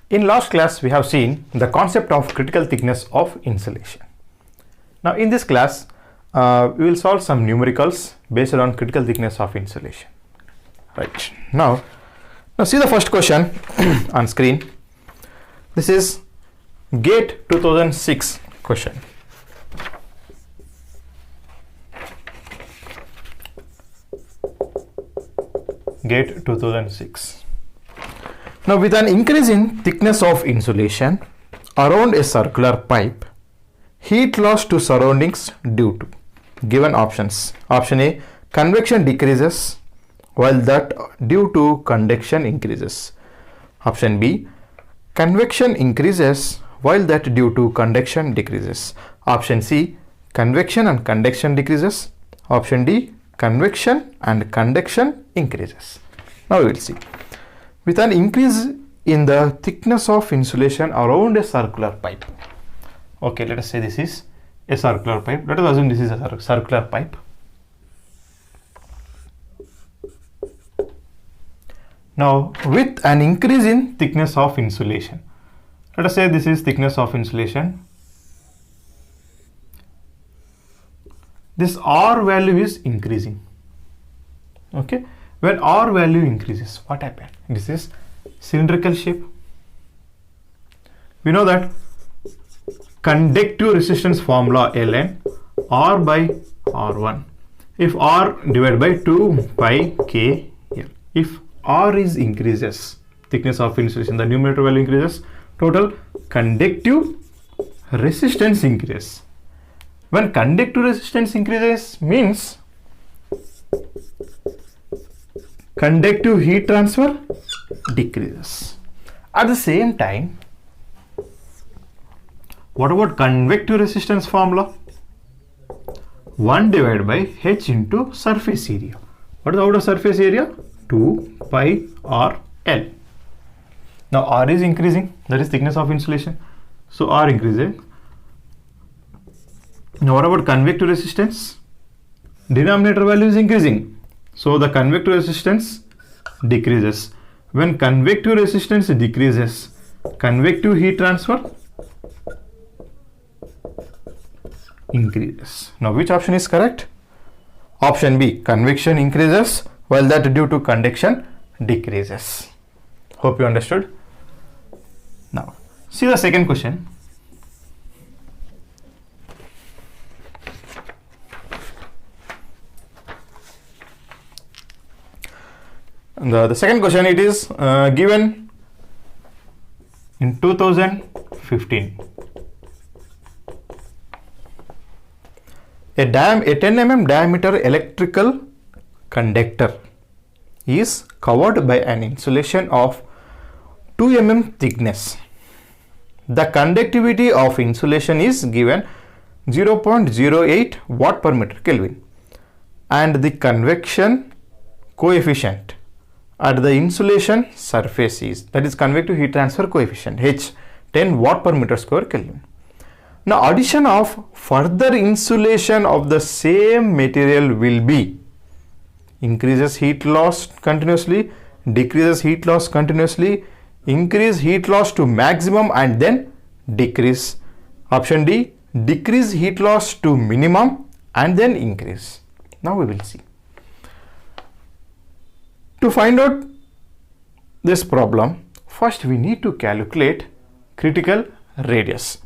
In last class, we have seen the concept of critical thickness of insulation. Now, in this class, we will solve some numericals based on critical thickness of insulation. Right. Now see the first question on screen. This is GATE 2006 question. GATE 2006. Now, with an increase in thickness of insulation around a circular pipe, heat loss to surroundings due to given options. Option A, convection decreases while that due to convection increases. Option B, convection increases while that due to convection decreases. Option C, convection and convection decreases. Option D, convection and convection increases. Now we will see. With an increase in the thickness of insulation around a circular pipe. Okay, let us say this is a circular pipe. Let us assume this is a circular pipe. Now, with an increase in thickness of insulation, let us say this is thickness of insulation. This R value is increasing. Okay, when R value increases, what happens? This is cylindrical shape. We know that conductive resistance formula Ln R by R1. If R divided by 2 pi K L. If R is increases, thickness of insulation, the numerator value increases, total conductive resistance increases. When conductive resistance increases means conductive heat transfer decreases. At the same time, what about convective resistance formula? 1 divided by H into surface area. What is the outer surface area? 2 pi R L. Now R is increasing, that is thickness of insulation. So R increasing. Now what about convective resistance? Denominator value is increasing. So the convective resistance decreases. When convective resistance decreases, convective heat transfer increases. Now which option is correct? Option B, convection increases while that due to conduction decreases. Hope you understood. Now see the second question. The second question, it is given in 2015. A 10 mm diameter electrical conductor is covered by an insulation of 2 mm thickness. The conductivity of insulation is given 0.08 watt per meter Kelvin and the convection coefficient at the insulation surface is, that is convective heat transfer coefficient, H, 10 watt per meter square Kelvin. Now addition of further insulation of the same material will be increases heat loss continuously, decreases heat loss continuously, increase heat loss to maximum and then decrease. Option D, decrease heat loss to minimum and then increase. Now we will see. To find out this problem, first we need to calculate critical radius.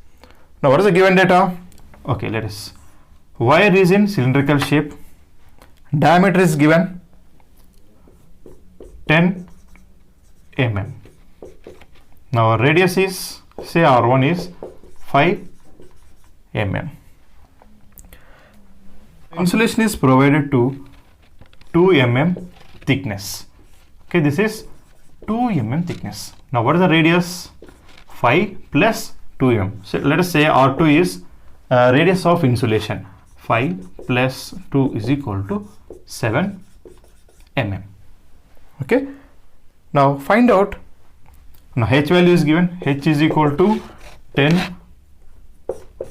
Now what is the given data? Okay, let us. Wire is in cylindrical shape. Diameter is given 10 mm. Now radius is, say R1 is 5 mm. Insulation is provided to 2 mm thickness. Okay, this is 2 mm thickness. Now what is the radius? 5 plus 2 mm. So let us say R2 is radius of insulation. 5 plus 2 is equal to 7 mm. Okay. Now find out. Now H value is given. H is equal to 10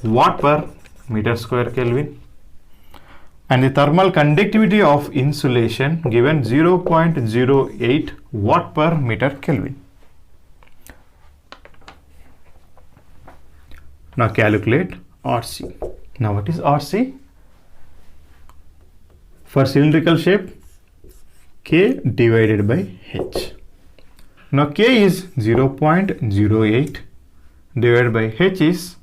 watt per meter square Kelvin. And the thermal conductivity of insulation given 0.08 watt per meter Kelvin. Now calculate RC. Now what is RC? For cylindrical shape, K divided by H. Now K is 0.08 divided by H is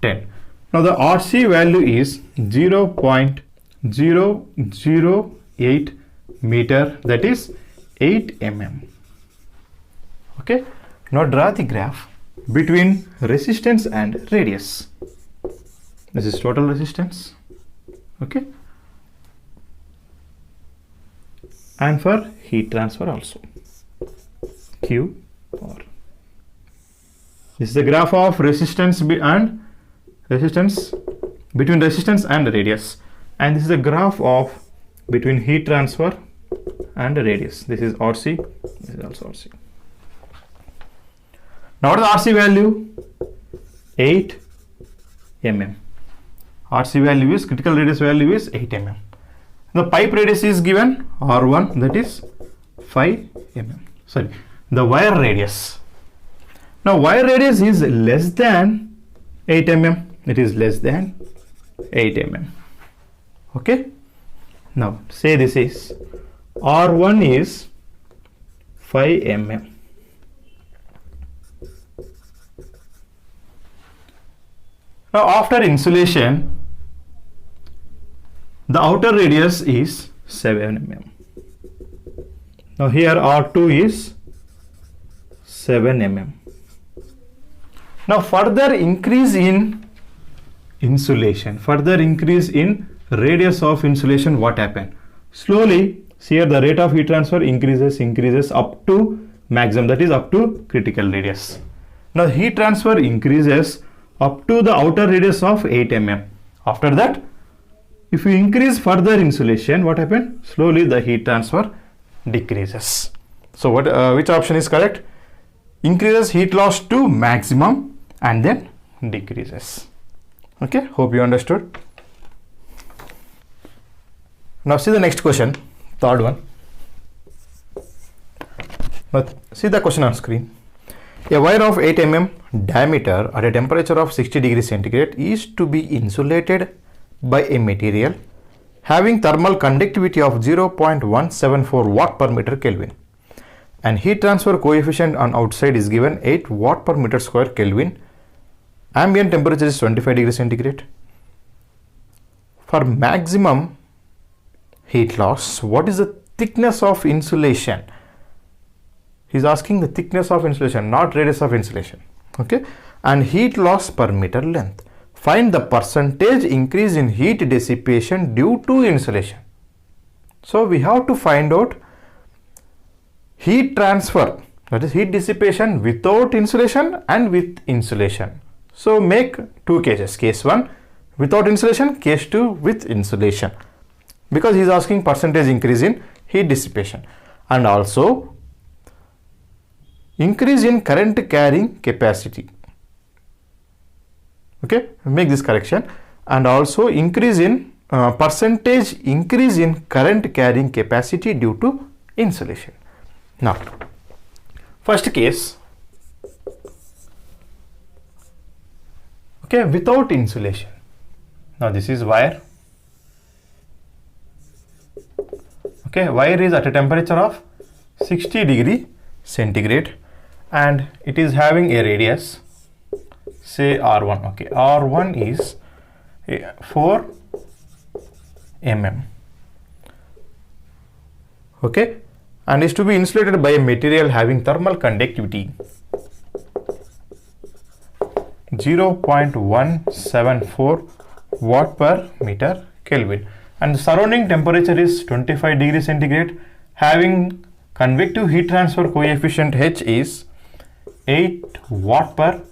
10. Now the RC value is 0.008 meter, that is 8 mm. Okay. Now draw the graph between resistance and radius. This is total resistance. Okay. And for heat transfer also. Q R. This is the graph of resistance between resistance and radius, and this is the graph of between heat transfer and radius. This is RC. This is also RC. Now what is the RC value? 8 mm. RC value is, critical radius value is 8 mm. The pipe radius is given R1, that is 5 mm. Sorry, the wire radius. Now wire radius is less than 8 mm. It is less than 8 mm. Okay. Now say this is R1 is 5 mm. Now after insulation, the outer radius is 7 mm. Now here R2 is 7 mm. Now further increase in insulation, further increase in radius of insulation, what happened? Slowly, here the rate of heat transfer increases up to maximum, that is up to critical radius. Now heat transfer increases up to the outer radius of 8 mm. After that, if you increase further insulation, what happened? Slowly the heat transfer decreases. So what which option is correct? Increases heat loss to maximum and then decreases. Okay, hope you understood. Now see the next question, third one. But see the question on screen. A wire of 8 mm diameter at a temperature of 60 degrees centigrade is to be insulated by a material having thermal conductivity of 0.174 watt per meter Kelvin, and heat transfer coefficient on outside is given 8 watt per meter square Kelvin. Ambient temperature is 25 degrees centigrade. For maximum heat loss, what is the thickness of insulation? He is asking the thickness of insulation, not radius of insulation. Okay, and heat loss per meter length. Find the percentage increase in heat dissipation due to insulation. So we have to find out heat transfer, that is heat dissipation without insulation and with insulation. So make two cases, case 1 without insulation, case 2 with insulation, because he is asking percentage increase in heat dissipation, and also increase in current carrying capacity. Okay, make this correction, and also increase in percentage increase in current carrying capacity due to insulation. Now first case, okay, without insulation. Now this is wire. Okay, wire is at a temperature of 60 degree centigrade and it is having a radius, say R1. Okay, R1 is 4 mm. Okay, and is to be insulated by a material having thermal conductivity 0.174 watt per meter Kelvin, and the surrounding temperature is 25 degrees centigrade, having convective heat transfer coefficient H is 8 watt per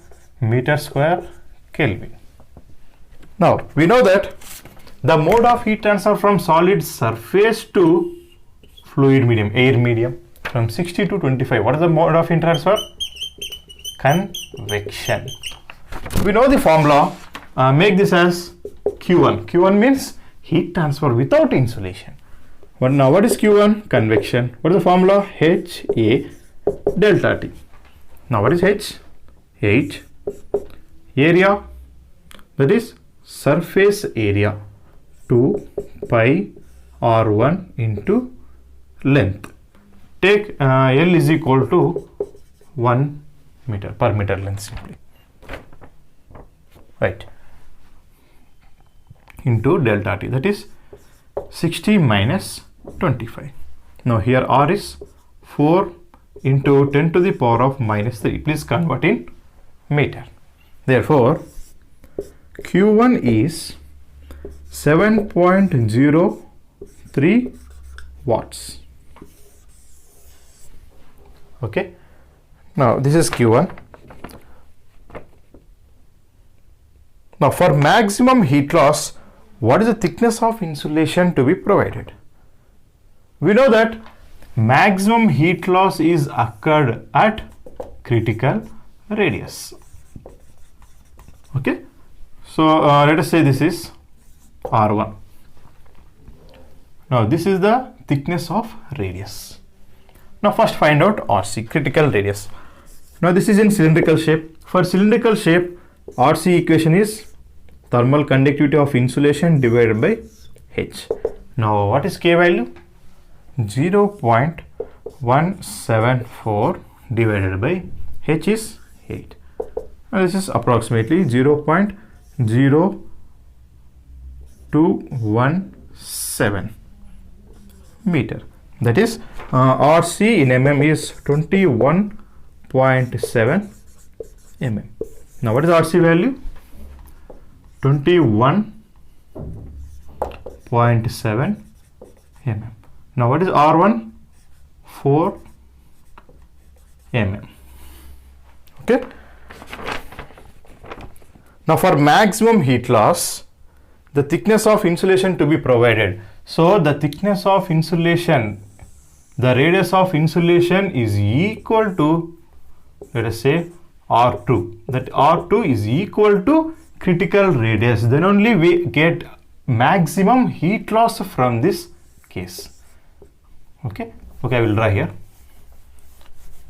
meter square Kelvin. Now we know that the mode of heat transfer from solid surface to fluid medium, air medium, from 60 to 25. What is the mode of heat transfer? Convection. We know the formula. Make this as Q1. Q1 means heat transfer without insulation. But now what is Q1? Convection. What is the formula? HA delta T. Now what is H? H area, that is surface area, 2 pi r1 into length. Take L is equal to 1 meter per meter length simply, right, into delta t, that is 60 minus 25. Now here r is 4 into 10 to the power of minus 3. Please convert in meter. Therefore, Q1 is 7.03 watts. Okay. Now this is Q1. Now for maximum heat loss, what is the thickness of insulation to be provided? We know that maximum heat loss is occurred at critical radius. Okay. So let us say this is R1. Now this is the thickness of radius. Now first find out RC, critical radius. Now this is in cylindrical shape. For cylindrical shape, RC equation is thermal conductivity of insulation divided by H. Now what is K value? 0.174 divided by H is 8. Now this is approximately 0.0217 meter. That is RC in mm is 21.7 mm. Now what is RC value? 21.7 mm. Now what is R1? 4 mm. Okay. Now for maximum heat loss, the thickness of insulation to be provided. So the thickness of insulation, the radius of insulation is equal to, let us say, R2. That R2 is equal to critical radius. Then only we get maximum heat loss from this case. Okay. Okay, I will draw here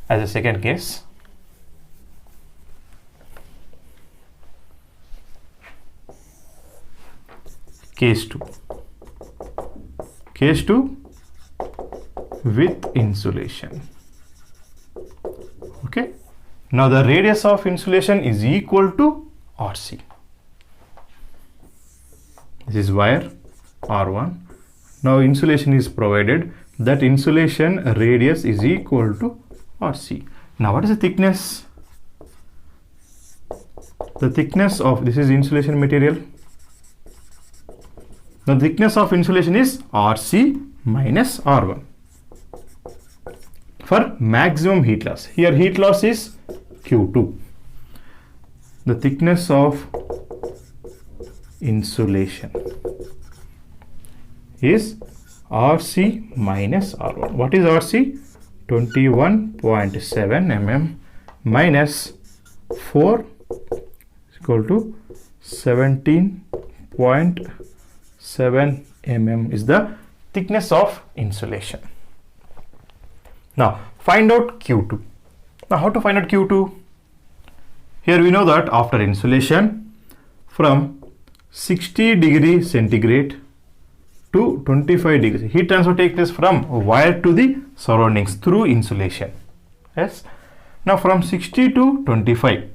as a second case. Case 2. Case 2 with insulation. Okay. Now the radius of insulation is equal to RC. This is wire R1. Now insulation is provided. That insulation radius is equal to RC. Now what is the thickness? The thickness of this is insulation material. The thickness of insulation is RC minus R1 for maximum heat loss. Here heat loss is Q2. The thickness of insulation is RC minus R1. What is RC? 21.7 mm minus 4 is equal to 17.7 mm is the thickness of insulation. Now find out Q2. Now how to find out Q2? Here we know that after insulation from 60 degree centigrade to 25 degrees, heat transfer takes place from wire to the surroundings through insulation. Yes. Now from 60 to 25,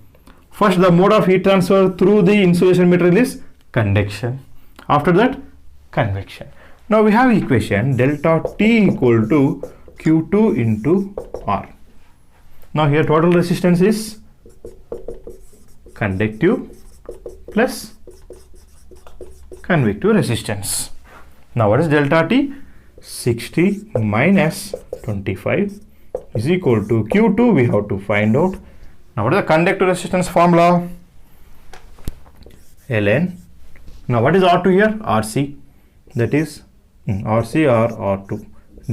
first the mode of heat transfer through the insulation material is conduction. After that, convection. Now we have equation delta T equal to Q2 into R. Now here total resistance is conductive plus convective resistance. Now what is delta T? 60 minus 25 is equal to Q2. We have to find out. Now what is the conductive resistance formula? Ln. Now what is R2 here? RC. That is RC or R2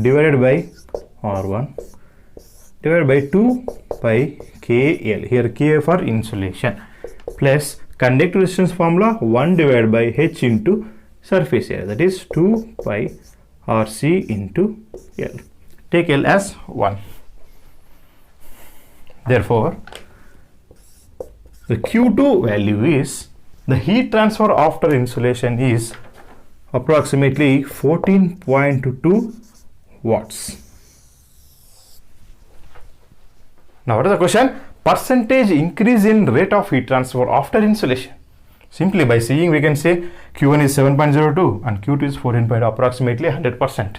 divided by R1 divided by 2 pi KL. Here K for insulation plus conductive resistance formula 1 divided by H into surface area, that is 2 pi RC into L. Take L as 1. Therefore The Q2 value is, the heat transfer after insulation is approximately 14.2 watts. Now what is the question? Percentage increase in rate of heat transfer after insulation. Simply by seeing, we can say Q1 is 7.02 and Q2 is 14. Approximately 100%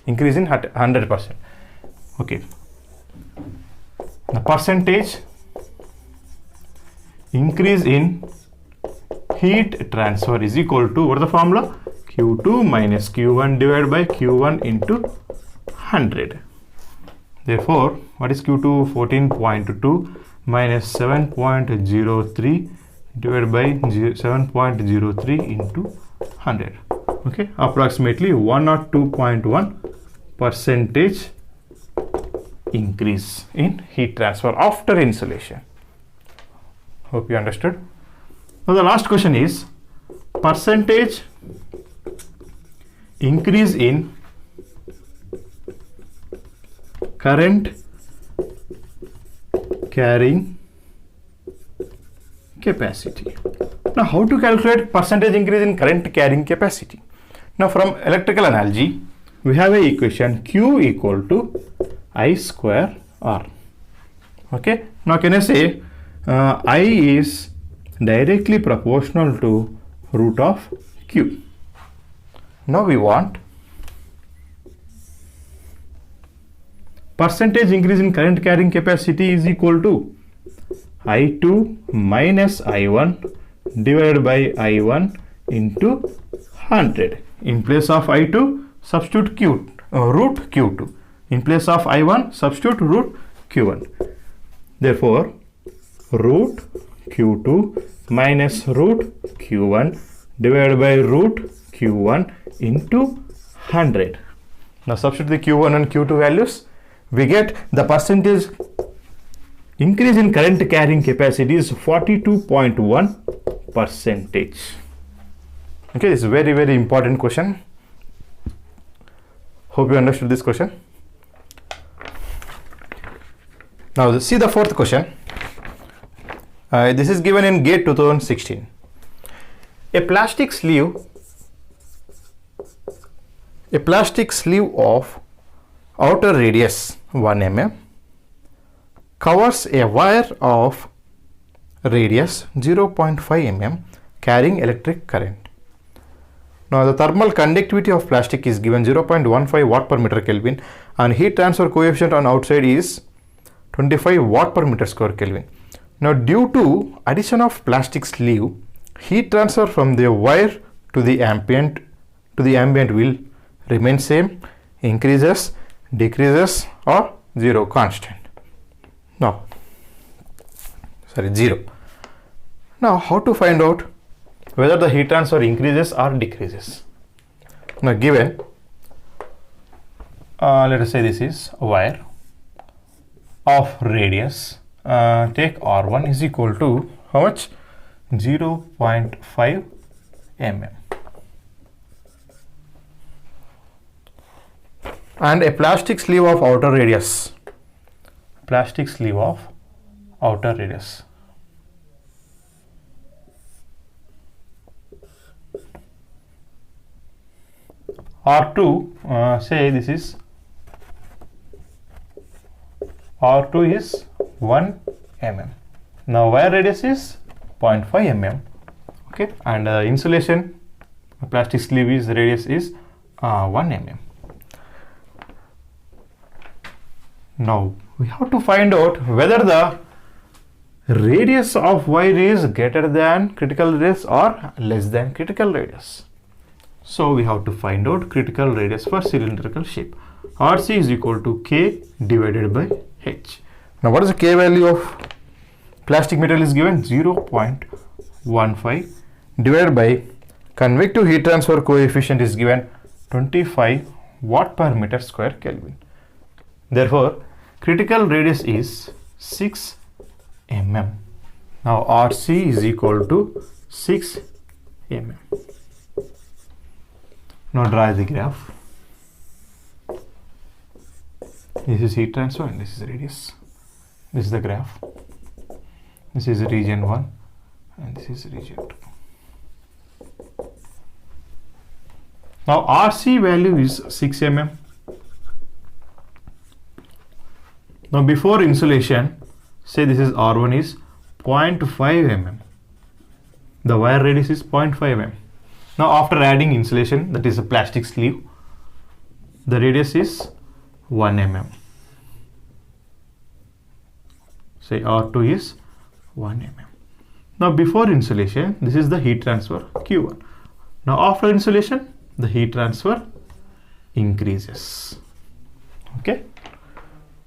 increase in 100%. Okay. The percentage increase in heat transfer is equal to, what is the formula? Q2 minus Q1 divided by Q1 into 100. Therefore, what is Q2? 14.2 minus 7.03 divided by 7.03 into 100. Okay, approximately 102.1 percentage increase in heat transfer after insulation. Hope you understood. Now the last question is percentage increase in current carrying capacity. Now how to calculate percentage increase in current carrying capacity? Now from electrical analogy, we have a equation Q equal to I square R. Okay. Now can I say I is directly proportional to root of Q. Now we want percentage increase in current carrying capacity is equal to I2 minus I1 divided by I1 into 100. In place of I2, substitute root Q2. In place of I1, substitute root Q1. Therefore, root Q2 minus root Q1 divided by root Q1 into 100. Now substitute the Q1 and Q2 values. We get the percentage increase in current carrying capacity is 42.1 percentage. Okay, this is a very, very important question. Hope you understood this question. Now see the fourth question. This is given in GATE 2016. A plastic sleeve of outer radius 1 mm covers a wire of radius 0.5 mm carrying electric current. Now the thermal conductivity of plastic is given 0.15 watt per meter Kelvin and heat transfer coefficient on outside is 25 watt per meter square Kelvin. Now due to addition of plastic sleeve, heat transfer from the wire to the ambient will remain same, increases, decreases or zero, constant. Now, zero. Now how to find out whether the heat transfer increases or decreases? Now given, let us say this is a wire of radius, take R1 is equal to how much? 0.5 mm. And a plastic sleeve of outer radius. Plastic sleeve of outer radius. R2, say this is R2 is 1 mm. Now wire radius is 0.5 mm. Okay, and insulation plastic sleeve is radius is 1 mm. Now we have to find out whether the radius of wire is greater than critical radius or less than critical radius. So we have to find out critical radius for cylindrical shape. RC is equal to K divided by H. Now what is the K value of plastic material is given? 0.15 divided by convective heat transfer coefficient is given 25 watt per meter square Kelvin. Therefore, critical radius is 6 mm. Now RC is equal to 6 mm. Now draw the graph. This is heat transfer and this is radius. This is the graph. This is region 1 and this is region 2. Now RC value is 6 mm. Now before insulation, say this is R1 is 0.5 mm. The wire radius is 0.5 mm. Now after adding insulation, that is a plastic sleeve, the radius is 1 mm. Say R2 is 1 mm. Now before insulation, this is the heat transfer Q1. Now after insulation, the heat transfer increases. Okay.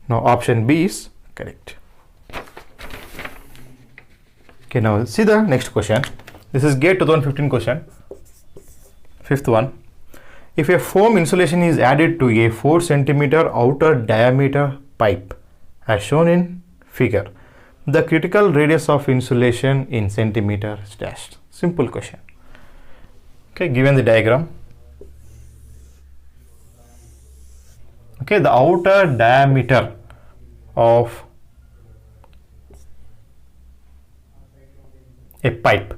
Now option B is correct. Okay, now see the next question. This is GATE 2015 question. Fifth one. If a foam insulation is added to a 4 cm outer diameter pipe as shown in figure, the critical radius of insulation in centimeter is dashed. Simple question. Okay, given the diagram. Okay, the outer diameter of a pipe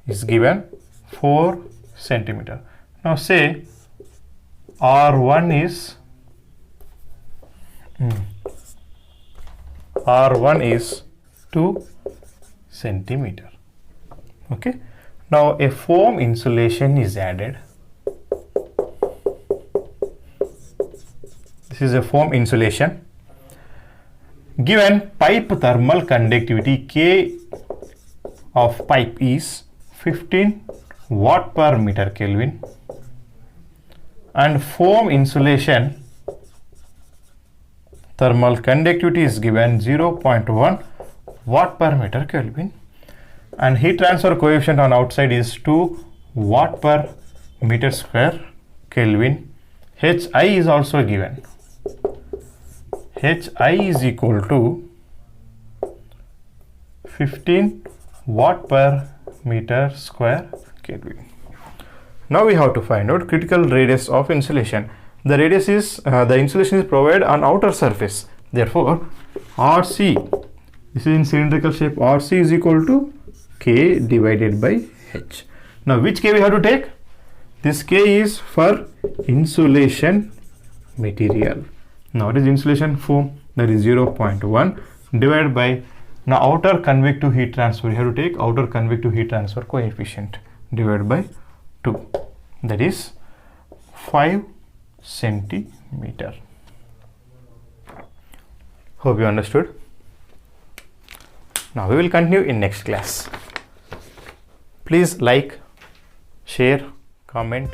is given 4 cm. Now say R1 is 2 cm. Okay. Now a foam insulation is added. This is a foam insulation. Given pipe thermal conductivity K of pipe is 15 watt per meter Kelvin and foam insulation thermal conductivity is given 0.1 watt per meter Kelvin and heat transfer coefficient on outside is 2 watt per meter square Kelvin. HI is also given. HI is equal to 15 watt per meter square Kelvin. Now we have to find out critical radius of insulation. The radius is the insulation is provided on outer surface. Therefore, RC, this is in cylindrical shape. RC is equal to K divided by H. Now, which K we have to take? This K is for insulation material. Now, what is insulation foam? That is 0.1 divided by, now outer convective heat transfer. You have to take outer convective heat transfer coefficient divided by 2. That is 5 centimeter. Hope you understood. Now we will continue in next class. Please like, share, comment.